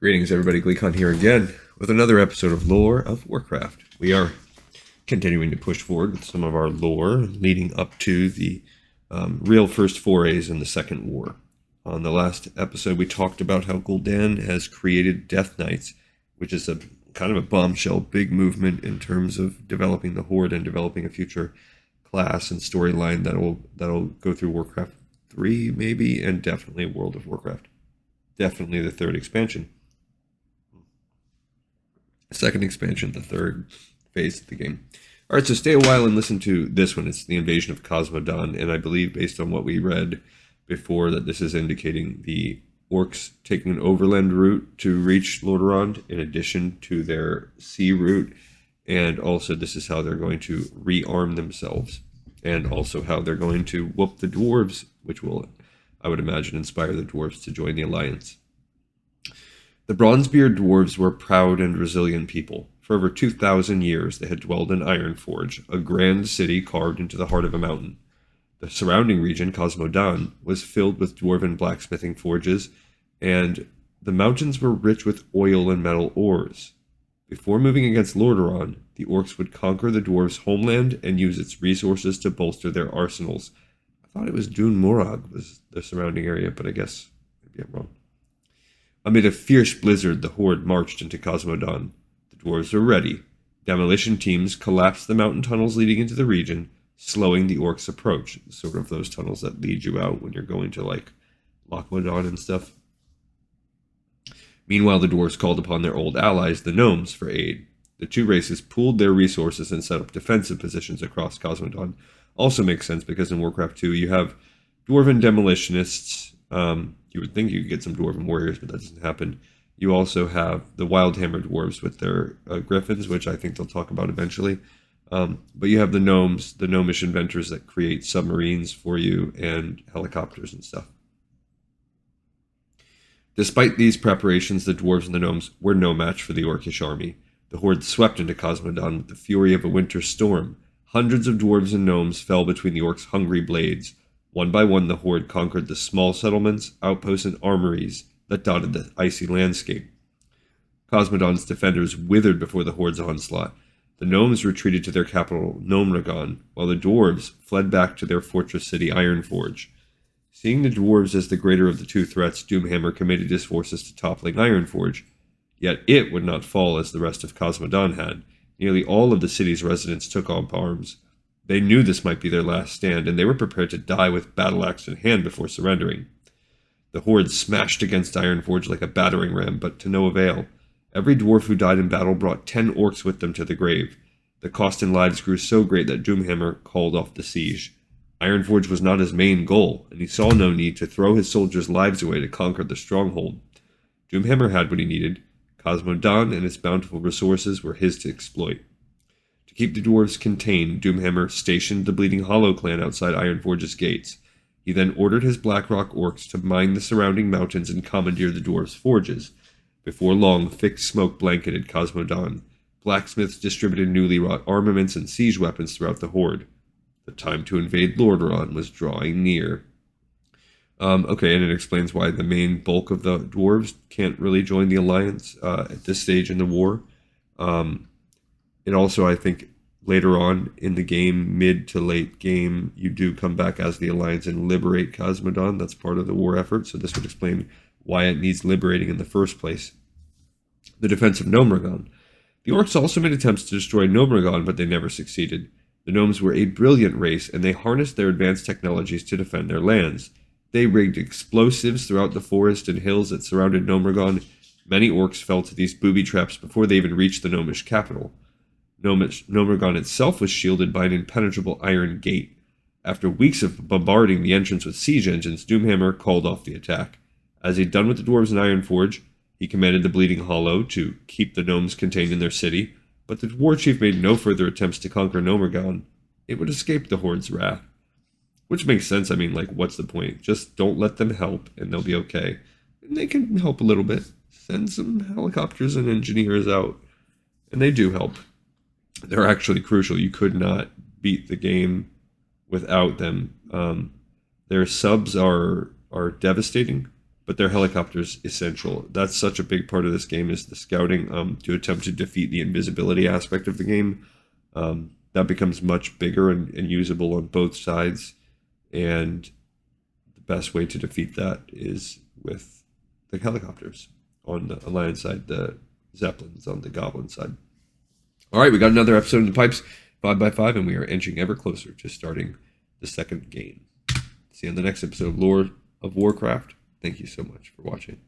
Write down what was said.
Greetings, everybody. Gleekon here again with another episode of Lore of Warcraft. We are continuing to push forward with some of our lore leading up to the real first forays in the Second War. On the last episode, we talked about how Gul'dan has created Death Knights, which is a kind of a bombshell, big movement in terms of developing the Horde and developing a future class and storyline that'll go through Warcraft 3, maybe, and definitely World of Warcraft. Definitely the third expansion. Second expansion, the third phase of the game. All right, so stay a while and listen to this one. It's the invasion of Modan, and I believe based on what we read before that this is indicating the orcs taking an overland route to reach Lordaeron in addition to their sea route, and also this is how they're going to rearm themselves, and also how they're going to whoop the dwarves, which will, I would imagine, inspire the dwarves to join the alliance. The Bronzebeard dwarves were a proud and resilient people. For over 2,000 years, they had dwelled in Ironforge, a grand city carved into the heart of a mountain. The surrounding region, Modan, was filled with dwarven blacksmithing forges, and the mountains were rich with oil and metal ores. Before moving against Lordaeron, the orcs would conquer the dwarves' homeland and use its resources to bolster their arsenals. I thought it was Dun Morag was the surrounding area, but I guess maybe I'm wrong. Amid a fierce blizzard, the Horde marched into Modan. The dwarves were ready. Demolition teams collapsed the mountain tunnels leading into the region, slowing the orcs' approach. Sort of those tunnels that lead you out when you're going to, like, Loch Modan and stuff. Meanwhile, the dwarves called upon their old allies, the gnomes, for aid. The two races pooled their resources and set up defensive positions across Modan. Also makes sense because in Warcraft 2 you have dwarven demolitionists. You would think you could get some dwarven warriors, but that doesn't happen. You also have the Wildhammer dwarves with their griffins, which I think they'll talk about eventually. But you have the gnomes, the gnomish inventors that create submarines for you and helicopters and stuff. Despite these preparations, the dwarves and the gnomes were no match for the orcish army. The Horde swept into Modan with the fury of a winter storm. Hundreds of dwarves and gnomes fell between the orcs' hungry blades. One by one, the Horde conquered the small settlements, outposts, and armories that dotted the icy landscape. Modan's defenders withered before the Horde's onslaught. The gnomes retreated to their capital, Gnomeregan, while the dwarves fled back to their fortress city, Ironforge. Seeing the dwarves as the greater of the two threats, Doomhammer committed his forces to toppling Ironforge. Yet it would not fall as the rest of Modan had. Nearly all of the city's residents took up arms. They knew this might be their last stand, and they were prepared to die with battle axe in hand before surrendering. The Horde smashed against Ironforge like a battering ram, but to no avail. Every dwarf who died in battle brought 10 orcs with them to the grave. The cost in lives grew so great that Doomhammer called off the siege. Ironforge was not his main goal, and he saw no need to throw his soldiers' lives away to conquer the stronghold. Doomhammer had what he needed. Modan and its bountiful resources were his to exploit. To keep the dwarves contained, Doomhammer stationed the Bleeding Hollow clan outside Ironforge's gates. He then ordered his Blackrock orcs to mine the surrounding mountains and commandeer the dwarves' forges. Before long, thick smoke blanketed Modan. Blacksmiths distributed newly wrought armaments and siege weapons throughout the Horde. The time to invade Lordaeron was drawing near. Okay, and it explains why the main bulk of the dwarves can't really join the alliance at this stage in the war. It also, I think, later on in the game, mid to late game, you do come back as the Alliance and liberate Modan. That's part of the war effort, so this would explain why it needs liberating in the first place. The defense of Gnomeregan. The orcs also made attempts to destroy Gnomeregan, but they never succeeded. The gnomes were a brilliant race, and they harnessed their advanced technologies to defend their lands. They rigged explosives throughout the forest and hills that surrounded Gnomeregan. Many orcs fell to these booby traps before they even reached the gnomish capital. Gnomeregan itself was shielded by an impenetrable iron gate. After weeks of bombarding the entrance with siege engines, Doomhammer called off the attack. As he'd done with the dwarves in Ironforge, he commanded the Bleeding Hollow to keep the gnomes contained in their city, but the war chief made no further attempts to conquer Gnomeregan. It would escape the Horde's wrath. Which makes sense. I mean, like, what's the point? Just don't let them help, and they'll be okay. And they can help a little bit. Send some helicopters and engineers out. And they do help. They're actually crucial. You could not beat the game without them. Their subs are devastating. but their helicopters essential. That's such a big part of this game is the scouting to attempt to defeat the invisibility aspect of the game. That becomes much bigger and usable on both sides, and the best way to defeat that is with the helicopters on the Alliance side, the Zeppelins on the Goblin side. All right, we got another episode in the pipes, 5x5, and we are inching ever closer to starting the second game. See you on the next episode of Lore of Warcraft. Thank you so much for watching.